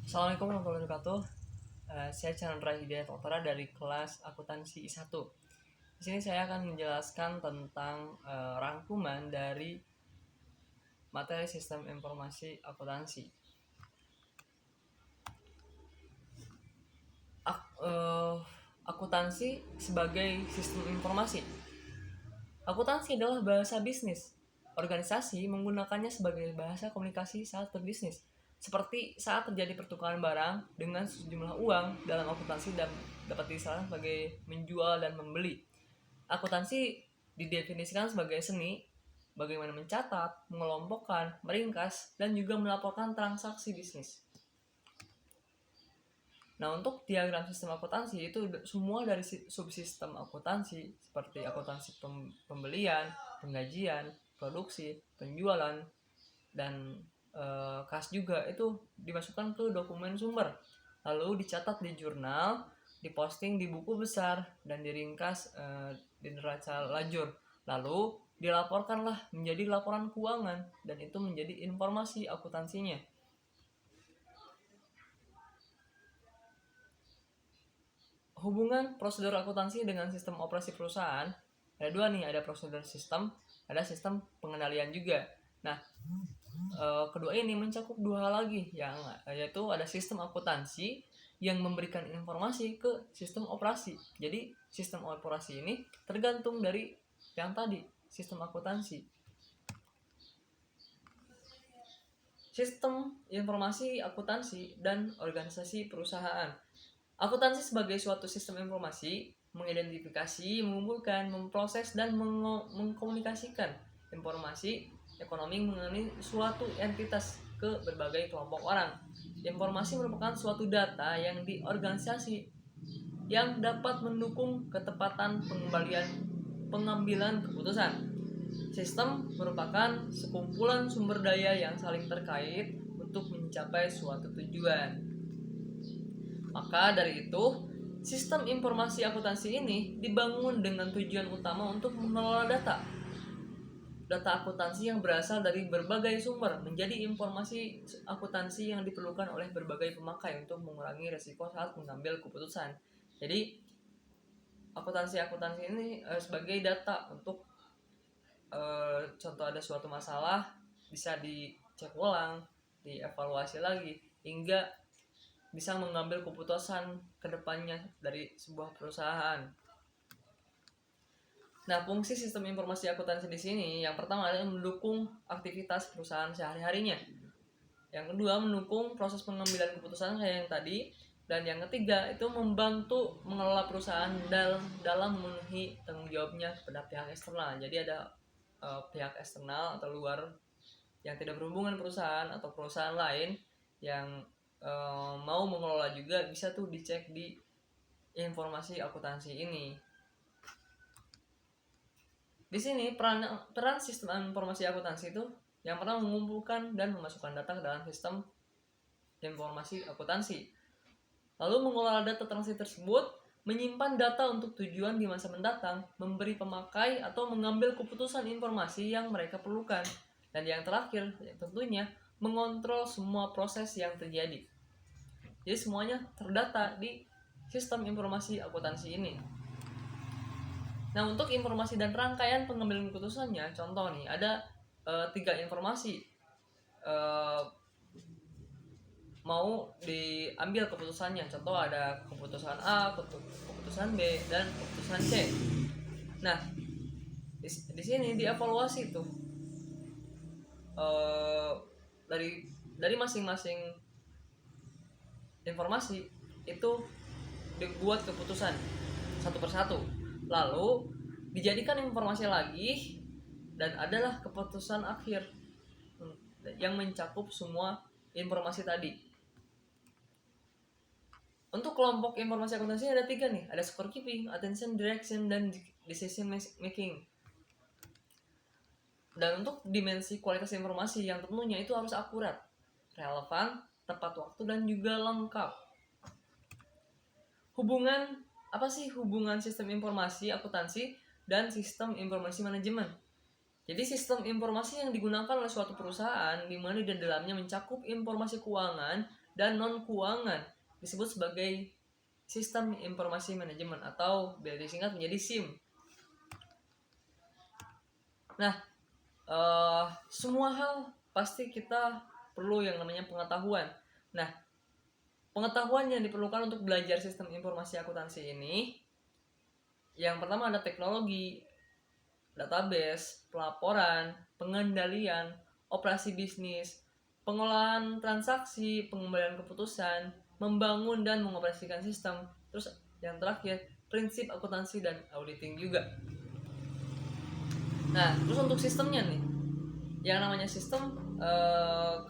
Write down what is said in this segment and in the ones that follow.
Assalamualaikum warahmatullahi wabarakatuh. Saya Chandra Hidayat Oktara dari kelas akuntansi I1. Di sini saya akan menjelaskan tentang rangkuman dari materi sistem informasi akuntansi. Akuntansi sebagai sistem informasi. Akuntansi adalah bahasa bisnis. Organisasi menggunakannya sebagai bahasa komunikasi saat berbisnis. Seperti saat terjadi pertukaran barang dengan sejumlah uang dalam akuntansi dan dapat disebut sebagai menjual dan membeli. Akuntansi didefinisikan sebagai seni bagaimana mencatat, mengelompokkan, meringkas, dan juga melaporkan transaksi bisnis. Nah, untuk diagram sistem akuntansi itu semua dari subsistem akuntansi seperti akuntansi pembelian, penggajian, produksi, penjualan, dan kas juga itu dimasukkan ke dokumen sumber, lalu dicatat di jurnal, diposting di buku besar, dan diringkas di neraca lajur, lalu dilaporkanlah menjadi laporan keuangan, dan itu menjadi informasi akuntansinya. Hubungan prosedur akuntansi dengan sistem operasi perusahaan ada dua nih, ada prosedur sistem, ada sistem pengendalian juga. Nah, kedua ini mencakup dua hal lagi, yaitu ada sistem akuntansi yang memberikan informasi ke sistem operasi. Jadi sistem operasi ini tergantung dari yang tadi, sistem akuntansi. Sistem informasi akuntansi dan organisasi perusahaan. Akuntansi sebagai suatu sistem informasi mengidentifikasi, mengumpulkan, memproses, dan mengkomunikasikan informasi ekonomi mengenai suatu entitas ke berbagai kelompok orang. Informasi merupakan suatu data yang diorganisasi yang dapat mendukung ketepatan pengambilan keputusan. Sistem merupakan sekumpulan sumber daya yang saling terkait untuk mencapai suatu tujuan. Maka dari itu, sistem informasi akuntansi ini dibangun dengan tujuan utama untuk mengelola data akuntansi yang berasal dari berbagai sumber menjadi informasi akuntansi yang diperlukan oleh berbagai pemakai untuk mengurangi risiko saat mengambil keputusan. Jadi akuntansi ini sebagai data untuk contoh ada suatu masalah bisa dicek ulang, dievaluasi lagi hingga bisa mengambil keputusan ke depannya dari sebuah perusahaan. Nah, fungsi sistem informasi akuntansi di sini yang pertama adalah mendukung aktivitas perusahaan sehari-harinya. Yang kedua, mendukung proses pengambilan keputusan kayak yang tadi. Dan yang ketiga, itu membantu mengelola perusahaan dalam memenuhi tanggung jawabnya kepada pihak eksternal. Jadi ada pihak eksternal atau luar yang tidak berhubungan perusahaan atau perusahaan lain yang mau mengelola juga bisa tuh dicek di informasi akuntansi ini. Di sini peran sistem informasi akuntansi itu yang pertama mengumpulkan dan memasukkan data ke dalam sistem informasi akuntansi. Lalu mengelola data transaksi tersebut, menyimpan data untuk tujuan di masa mendatang, memberi pemakai atau mengambil keputusan informasi yang mereka perlukan. Dan yang terakhir, tentunya mengontrol semua proses yang terjadi. Jadi semuanya terdata di sistem informasi akuntansi ini. Nah, untuk informasi dan rangkaian pengambilan keputusannya, contoh nih, ada 3 informasi mau diambil keputusannya. Contoh ada keputusan A, keputusan B, dan keputusan C. Nah, di sini dievaluasi tuh dari masing-masing informasi itu dibuat keputusan satu persatu, lalu dijadikan informasi lagi dan adalah keputusan akhir yang mencakup semua informasi tadi. Untuk kelompok informasi akuntansi ada 3 nih, ada scorekeeping, attention, direction, dan decision making. Dan untuk dimensi kualitas informasi yang tentunya itu harus akurat, relevan, tepat waktu, dan juga lengkap. Apa sih hubungan sistem informasi akuntansi dan sistem informasi manajemen? Jadi sistem informasi yang digunakan oleh suatu perusahaan di mana di dalamnya mencakup informasi keuangan dan non-keuangan disebut sebagai Sistem Informasi Manajemen atau biar disingkat menjadi SIM. Nah, semua hal pasti kita perlu yang namanya pengetahuan. Nah, pengetahuan yang diperlukan untuk belajar sistem informasi akuntansi ini, yang pertama ada teknologi, database, pelaporan, pengendalian, operasi bisnis, pengolahan transaksi, pengembalian keputusan, membangun dan mengoperasikan sistem. Terus yang terakhir, prinsip akuntansi dan auditing juga. Nah, terus untuk sistemnya nih, yang namanya sistem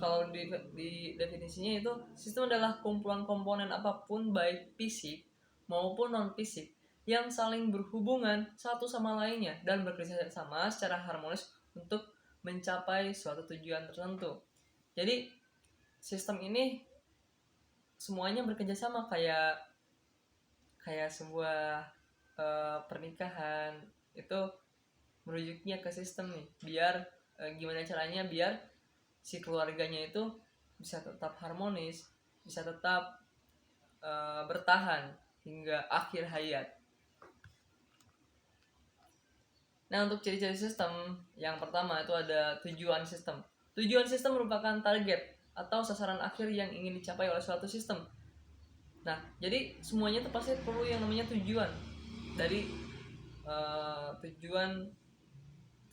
kalau di definisinya itu sistem adalah kumpulan komponen apapun baik fisik maupun non fisik yang saling berhubungan satu sama lainnya dan bekerja sama secara harmonis untuk mencapai suatu tujuan tertentu. Jadi sistem ini semuanya bekerja sama kayak sebuah pernikahan itu merujuknya ke sistem nih, biar gimana caranya biar si keluarganya itu bisa tetap harmonis, bisa tetap bertahan hingga akhir hayat. Nah, untuk ciri-ciri sistem yang pertama itu ada tujuan sistem. Tujuan sistem merupakan target atau sasaran akhir yang ingin dicapai oleh suatu sistem. Nah, jadi semuanya itu pasti perlu yang namanya tujuan. Dari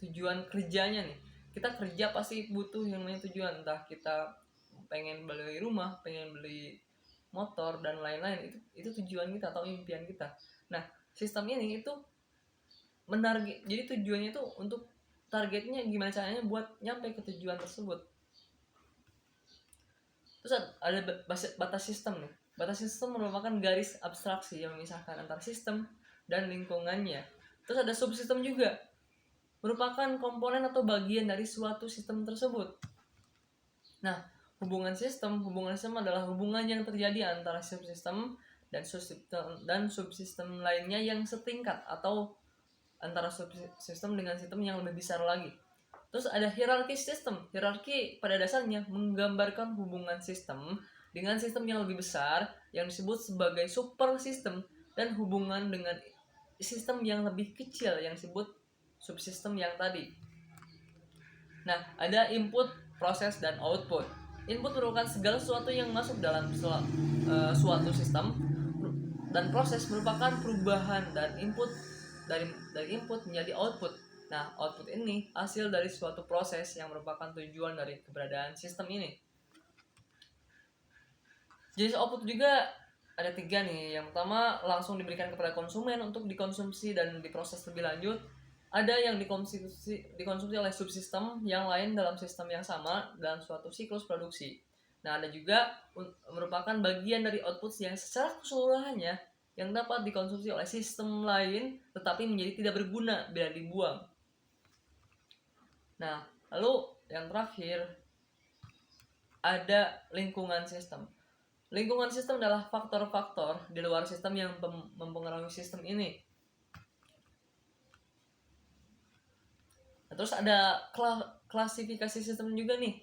tujuan kerjanya nih, kita kerja pasti butuh yang namanya tujuan, entah kita pengen beli rumah, pengen beli motor dan lain-lain, itu tujuan kita atau impian kita. Nah, sistem ini itu menarget, jadi tujuannya itu untuk targetnya gimana caranya buat nyampe ke tujuan tersebut. Terus ada batas sistem nih. Batas sistem merupakan garis abstraksi yang memisahkan antara sistem dan lingkungannya. Terus ada subsistem juga, merupakan komponen atau bagian dari suatu sistem tersebut. Nah, hubungan sistem adalah hubungan yang terjadi antara subsistem dan subsistem lainnya yang setingkat atau antara subsistem dengan sistem yang lebih besar lagi. Terus ada hierarki sistem. Hierarki pada dasarnya menggambarkan hubungan sistem dengan sistem yang lebih besar yang disebut sebagai super sistem dan hubungan dengan sistem yang lebih kecil yang disebut subsistem yang tadi. Nah, ada input, proses, dan output. Input merupakan segala sesuatu yang masuk dalam suatu sistem, dan proses merupakan perubahan dan input dari input menjadi output. Nah, output ini hasil dari suatu proses yang merupakan tujuan dari keberadaan sistem ini. Jenis output juga ada 3 nih. Yang pertama langsung diberikan kepada konsumen untuk dikonsumsi dan diproses lebih lanjut. Ada yang dikonsumsi oleh subsistem yang lain dalam sistem yang sama dalam suatu siklus produksi. Nah, ada juga merupakan bagian dari output yang secara keseluruhannya yang dapat dikonsumsi oleh sistem lain tetapi menjadi tidak berguna bila dibuang. Nah, lalu yang terakhir ada lingkungan sistem. Lingkungan sistem adalah faktor-faktor di luar sistem yang mempengaruhi sistem ini. Nah, terus ada klasifikasi sistem juga nih.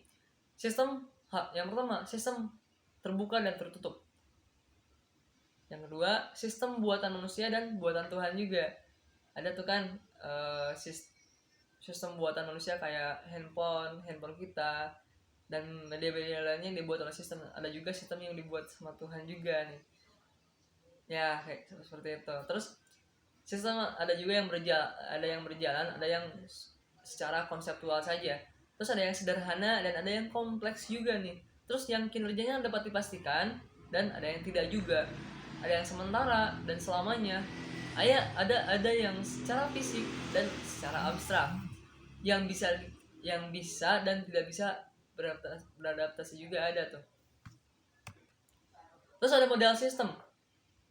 Sistem yang pertama, sistem terbuka dan tertutup. Yang kedua, sistem buatan manusia dan buatan Tuhan juga. Ada tuh kan sistem buatan manusia kayak handphone kita dan media-media lainnya yang dibuat oleh sistem. Ada juga sistem yang dibuat sama Tuhan juga nih. Ya, kayak seperti itu. Terus sistem ada juga yang berjalan, ada yang secara konseptual saja. Terus ada yang sederhana dan ada yang kompleks juga nih. Terus yang kinerjanya dapat dipastikan dan ada yang tidak juga. Ada yang sementara dan selamanya. Ada yang secara fisik dan secara abstrak. Yang bisa dan tidak bisa beradaptasi juga ada tuh. Terus ada model sistem.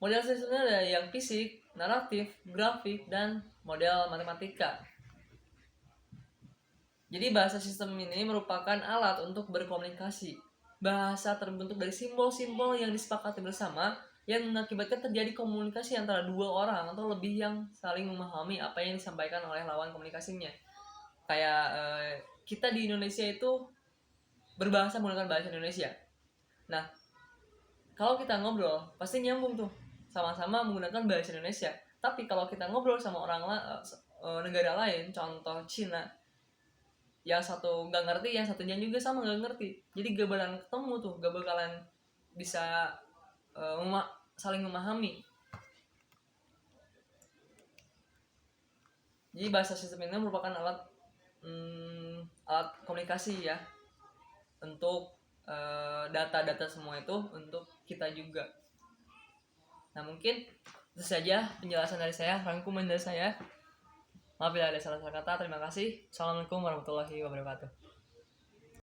Model sistemnya ada yang fisik, naratif, grafik, dan model matematika. Jadi bahasa sistem ini merupakan alat untuk berkomunikasi. Bahasa terbentuk dari simbol-simbol yang disepakati bersama yang mengakibatkan terjadi komunikasi antara dua orang atau lebih yang saling memahami apa yang disampaikan oleh lawan komunikasinya. Kayak kita di Indonesia itu berbahasa menggunakan bahasa Indonesia. Nah, kalau kita ngobrol pasti nyambung tuh, sama-sama menggunakan bahasa Indonesia. Tapi kalau kita ngobrol sama negara lain, contoh Cina, yang satu nggak ngerti, yang satunya juga sama nggak ngerti, jadi gak bakalan ketemu tuh, gak bakalan bisa saling memahami. Jadi bahasa sistem ini merupakan alat komunikasi ya, untuk data-data semua itu untuk kita juga. Nah mungkin itu saja penjelasan dari saya, rangkuman dari saya. Maaf bila ada salah kata. Terima kasih. Assalamualaikum warahmatullahi wabarakatuh.